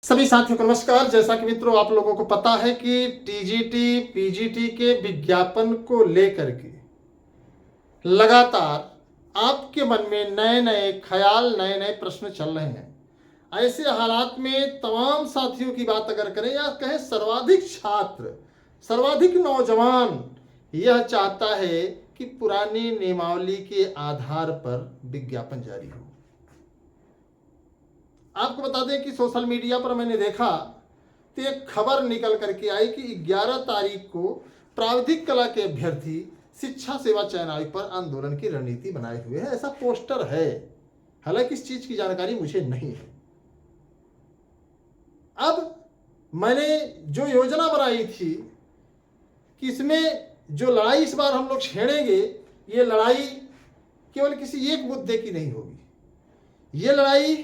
सभी साथियों को नमस्कार। जैसा कि मित्रों आप लोगों को पता है कि टीजीटी पीजीटी के विज्ञापन को लेकर के लगातार आपके मन में नए नए ख्याल, नए नए प्रश्न चल रहे हैं। ऐसे हालात में तमाम साथियों की बात अगर करें या कहें सर्वाधिक छात्र, सर्वाधिक नौजवान यह चाहता है कि पुरानी नियमावली के आधार पर विज्ञापन जारी हो। आपको बता दें कि सोशल मीडिया पर मैंने देखा तो एक खबर निकल करके आई कि 11 तारीख को प्राविधिक कला के अभ्यर्थी शिक्षा सेवा चयन आयोग पर आंदोलन की रणनीति बनाए हुए हैं। ऐसा पोस्टर है, हालांकि इस चीज की जानकारी मुझे नहीं है। अब मैंने जो योजना बनाई थी कि इसमें जो लड़ाई इस बार हम लोग छेड़ेंगे, ये लड़ाई केवल किसी एक मुद्दे की नहीं होगी। ये लड़ाई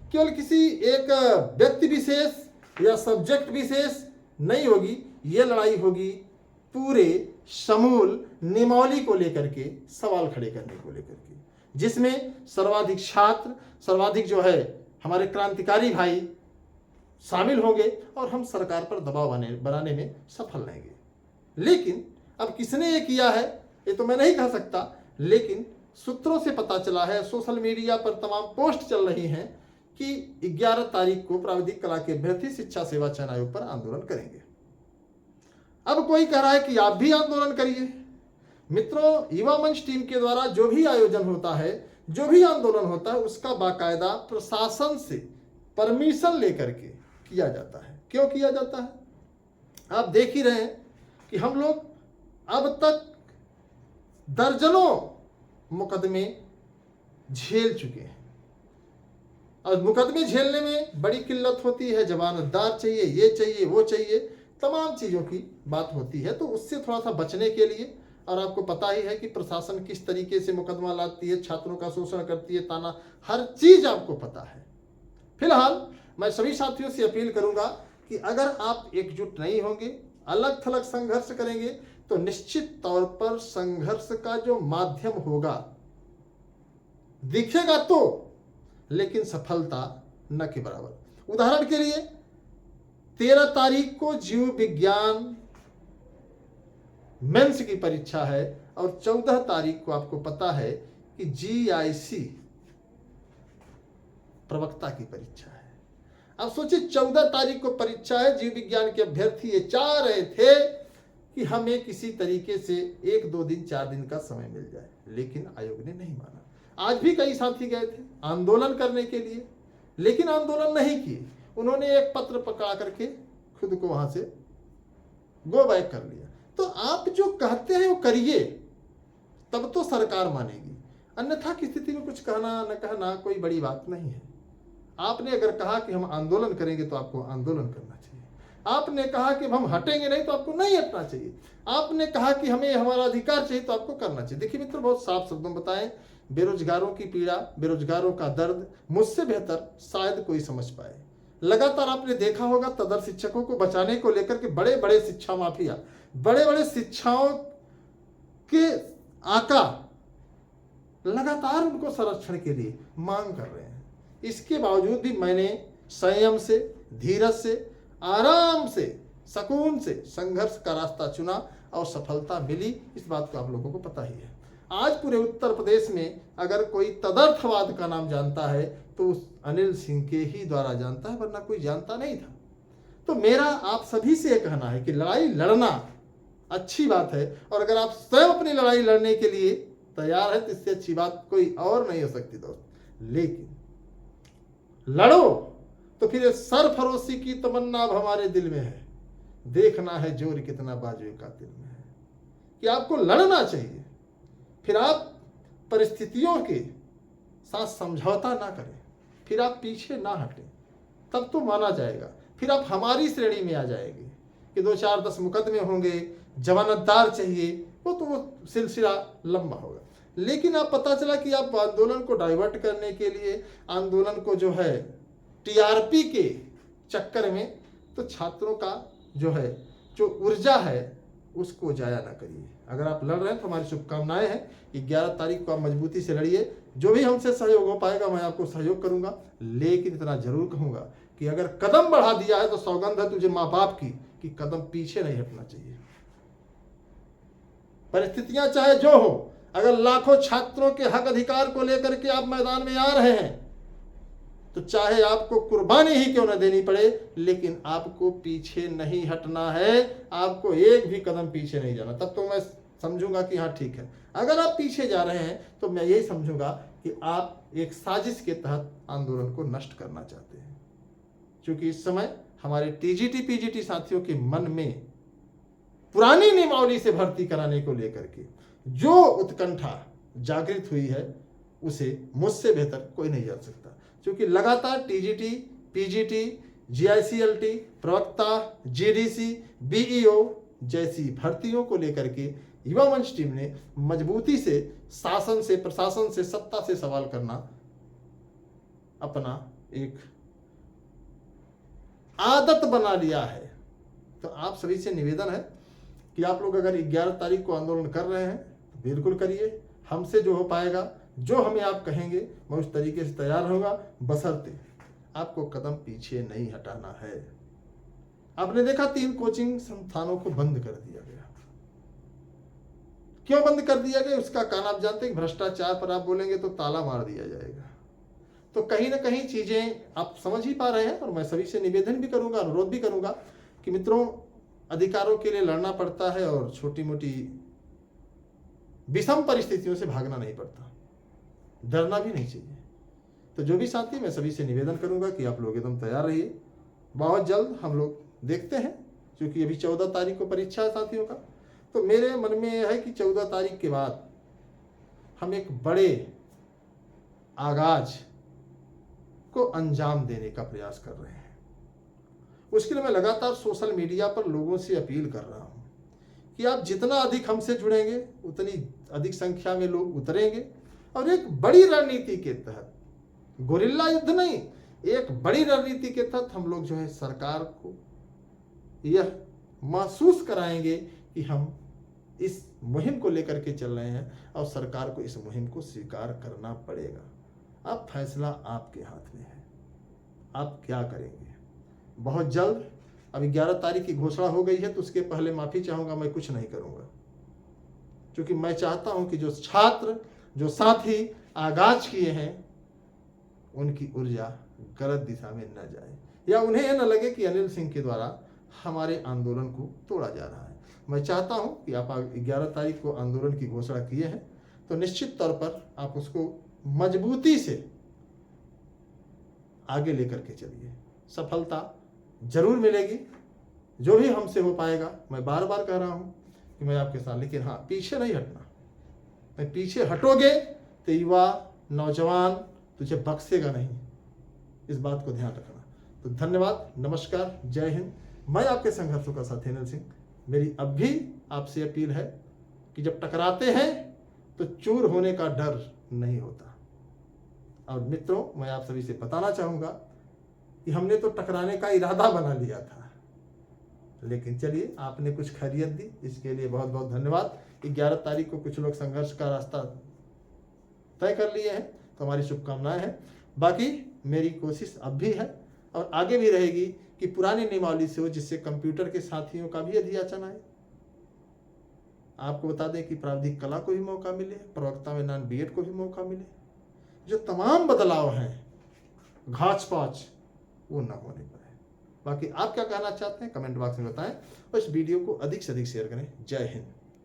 केवल किसी एक व्यक्ति विशेष या सब्जेक्ट विशेष नहीं होगी। ये लड़ाई होगी पूरे समूल नियमावली को लेकर के, सवाल खड़े करने को लेकर के, जिसमें सर्वाधिक छात्र, सर्वाधिक जो है हमारे क्रांतिकारी भाई शामिल होंगे और हम सरकार पर दबाव बनाने में सफल रहेंगे। लेकिन अब किसने ये किया है ये तो मैं नहीं कह सकता, लेकिन सूत्रों से पता चला है, सोशल मीडिया पर तमाम पोस्ट चल रही हैं कि 11 तारीख को प्राविधिक कला के अभ्यर्थी शिक्षा सेवा चयन आयोग पर आंदोलन करेंगे। अब कोई कह रहा है कि आप भी आंदोलन करिए। मित्रों, युवा मंच टीम के द्वारा जो भी आयोजन होता है, जो भी आंदोलन होता है, उसका बाकायदा प्रशासन से परमिशन लेकर के किया जाता है। क्यों किया जाता है? आप देख ही रहे हैं कि हम लोग अब तक दर्जनों मुकदमे झेल चुके हैं और मुकदमे झेलने में बड़ी किल्लत होती है। जमानतदार चाहिए, ये चाहिए, वो चाहिए, तमाम चीज़ों की बात होती है। तो उससे थोड़ा सा बचने के लिए, और आपको पता ही है कि प्रशासन किस तरीके से मुकदमा लाती है, छात्रों का शोषण करती है, ताना, हर चीज़ आपको पता है। फिलहाल मैं सभी साथियों से अपील करूंगा कि अगर आप एकजुट नहीं होंगे, अलग थलग संघर्ष करेंगे, तो निश्चित तौर पर संघर्ष का जो माध्यम होगा दिखेगा तो, लेकिन सफलता न के बराबर। उदाहरण के लिए 13 तारीख को जीव विज्ञान मेंस की परीक्षा है और 14 तारीख को आपको पता है कि जीआईसी प्रवक्ता की परीक्षा है। अब सोचिए 14 तारीख को परीक्षा है, जीव विज्ञान के अभ्यर्थी ये चाह रहे थे कि हमें किसी तरीके से 1-2 दिन 4 दिन का समय मिल जाए, लेकिन आयोग ने नहीं माना। आज भी कई साथी गए थे आंदोलन करने के लिए, लेकिन आंदोलन नहीं किए। उन्होंने एक पत्र पकड़ा करके खुद को वहां से गो बैक कर लिया। तो आप जो कहते हैं वो करिए, तब तो सरकार मानेगी। अन्यथा की स्थिति में कुछ कहना न कहना कोई बड़ी बात नहीं है। आपने अगर कहा कि हम आंदोलन करेंगे तो आपको आंदोलन करना चाहिए। आपने कहा कि हम हटेंगे नहीं तो आपको नहीं हटना चाहिए। आपने कहा कि हमें हमारा अधिकार चाहिए तो आपको करना चाहिए। देखिए मित्र, बहुत साफ शब्दों में बताएं, बेरोजगारों की पीड़ा, बेरोजगारों का दर्द मुझसे बेहतर शायद कोई समझ पाए। लगातार आपने देखा होगा तदर शिक्षकों को बचाने को लेकर के बड़े बड़े शिक्षा माफिया, बड़े बड़े शिक्षाओं के आका लगातार उनको संरक्षण के लिए मांग कर रहे हैं। इसके बावजूद भी मैंने संयम से, धीरज से, आराम से, सुकून से संघर्ष का रास्ता चुना और सफलता मिली। इस बात को आप लोगों को पता ही है। आज पूरे उत्तर प्रदेश में अगर कोई तदर्थवाद का नाम जानता है तो उस अनिल सिंह के ही द्वारा जानता है, वरना कोई जानता नहीं था। तो मेरा आप सभी से कहना है कि लड़ाई लड़ना अच्छी बात है, और अगर आप स्वयं अपनी लड़ाई लड़ने के लिए तैयार है तो इससे अच्छी बात कोई और नहीं हो सकती दोस्त। लेकिन लड़ो तो फिर सरफरोशी की तमन्ना अब हमारे दिल में है। देखना है जोर कितना बाजुए कातिल में है, कि आपको लड़ना चाहिए। फिर आप परिस्थितियों के साथ समझौता ना करें, फिर आप पीछे ना हटें, तब तो माना जाएगा। फिर आप हमारी श्रेणी में आ जाएंगे कि 2-4-10 मुकदमे होंगे, जमानतदार चाहिए, वो सिलसिला लंबा होगा। लेकिन आप पता चला कि आप आंदोलन को डाइवर्ट करने के लिए, आंदोलन को जो है टीआरपी के चक्कर में, तो छात्रों का जो है जो ऊर्जा है उसको जाया ना करिए। अगर आप लड़ रहे हैं तो हमारी शुभकामनाएं हैं कि 11 तारीख को आप मजबूती से लड़िए। जो भी हमसे सहयोग हो पाएगा मैं आपको सहयोग करूंगा, लेकिन इतना जरूर कहूंगा कि अगर कदम बढ़ा दिया है तो सौगंध है तुझे माँ बाप की कि कदम पीछे नहीं हटना चाहिए। परिस्थितियां चाहे जो हो, अगर लाखों छात्रों के हक अधिकार को लेकर के आप मैदान में आ रहे हैं तो चाहे आपको कुर्बानी ही क्यों न देनी पड़े, लेकिन आपको पीछे नहीं हटना है, आपको एक भी कदम पीछे नहीं जाना। तब तो मैं समझूंगा कि हाँ ठीक है। अगर आप पीछे जा रहे हैं तो मैं यही समझूंगा कि आप एक साजिश के तहत आंदोलन को नष्ट करना चाहते हैं। क्योंकि इस समय हमारे टीजीटी पीजीटी साथियों के मन में पुरानी नियमावली से भर्ती कराने को लेकर के जो उत्कंठा जागृत हुई है उसे मुझसे बेहतर कोई नहीं जान सकता। क्योंकि लगातार टीजीटी पीजीटी जीआईसीएलटी प्रवक्ता जीडीसी बीईओ जैसी भर्तियों को लेकर के युवा मंच टीम ने मजबूती से शासन से, प्रशासन से, सत्ता से सवाल करना अपना एक आदत बना लिया है। तो आप सभी से निवेदन है कि आप लोग अगर 11 तारीख को आंदोलन कर रहे हैं तो बिल्कुल करिए। हमसे जो हो पाएगा, जो हमें आप कहेंगे, मैं उस तरीके से तैयार रहूंगा, बशर्ते आपको कदम पीछे नहीं हटाना है। आपने देखा 3 कोचिंग संस्थानों को बंद कर दिया गया। क्यों बंद कर दिया गया उसका कारण आप जानते हैं। भ्रष्टाचार पर आप बोलेंगे तो ताला मार दिया जाएगा। तो कहीं ना कहीं चीजें आप समझ ही पा रहे हैं। और मैं सभी से निवेदन भी करूंगा, अनुरोध भी करूंगा कि मित्रों, अधिकारों के लिए लड़ना पड़ता है और छोटी मोटी विषम परिस्थितियों से भागना नहीं पड़ता, डरना भी नहीं चाहिए। तो जो भी साथी, मैं सभी से निवेदन करूंगा कि आप लोग एकदम तैयार रहिए। बहुत जल्द हम लोग देखते हैं, क्योंकि अभी 14 तारीख को परीक्षा है साथियों का। तो मेरे मन में यह है कि 14 तारीख के बाद हम एक बड़े आगाज को अंजाम देने का प्रयास कर रहे हैं। उसके लिए मैं लगातार सोशल मीडिया पर लोगों से अपील कर रहा हूं कि आप जितना अधिक हमसे जुड़ेंगे उतनी अधिक संख्या में लोग उतरेंगे और एक बड़ी रणनीति के तहत, गोरिल्ला युद्ध नहीं, एक बड़ी रणनीति के तहत हम लोग जो है सरकार को यह महसूस कराएंगे कि हम इस मुहिम को लेकर के चल रहे हैं और सरकार को इस मुहिम को स्वीकार करना पड़ेगा। अब फैसला आपके हाथ में है, आप क्या करेंगे। बहुत जल्द, अभी 11 तारीख की घोषणा हो गई है तो उसके पहले माफी चाहूंगा, मैं कुछ नहीं करूंगा। क्योंकि मैं चाहता हूं कि जो छात्र, जो साथी आगाज किए हैं, उनकी ऊर्जा गलत दिशा में न जाए या उन्हें यह न लगे कि अनिल सिंह के द्वारा हमारे आंदोलन को तोड़ा जा रहा है। मैं चाहता हूं कि आप 11 तारीख को आंदोलन की घोषणा किए हैं तो निश्चित तौर पर आप उसको मजबूती से आगे लेकर के चलिए। सफलता जरूर मिलेगी, जो भी हमसे हो पाएगा। मैं बार बार कह रहा हूं कि मैं आपके साथ, लेकिन हाँ, पीछे नहीं हटना। मैं पीछे हटोगे तो युवा नौजवान तुझे बख्शेगा नहीं, इस बात को ध्यान रखना। तो धन्यवाद, नमस्कार, जय हिंद। मैं आपके संघर्षों का साथी अनिल सिंह। मेरी अब भी आपसे अपील है कि जब टकराते हैं तो चूर होने का डर नहीं होता। और मित्रों, मैं आप सभी से बताना चाहूंगा कि हमने तो टकराने का इरादा बना लिया था, लेकिन चलिए आपने कुछ खैरियत दी, इसके लिए बहुत बहुत धन्यवाद। 11 तारीख को कुछ लोग संघर्ष का रास्ता तय कर लिए हैं, तो हमारी शुभकामनाएं हैं। बाकी मेरी कोशिश अब भी है और आगे भी रहेगी कि पुरानी नियमावली से हो, जिससे कंप्यूटर के साथियों का भी अध्याचन आए। आपको बता दें कि प्राविधिक कला को भी मौका मिले, प्रवक्ता में नॉन बीएड को भी मौका मिले। जो तमाम बदलाव हैं, घाच पाच, वो न होने पाए। बाकी आप क्या कहना चाहते हैं कमेंट बॉक्स में बताएं और इस वीडियो को अधिक से अधिक शेयर करें। जय हिंद।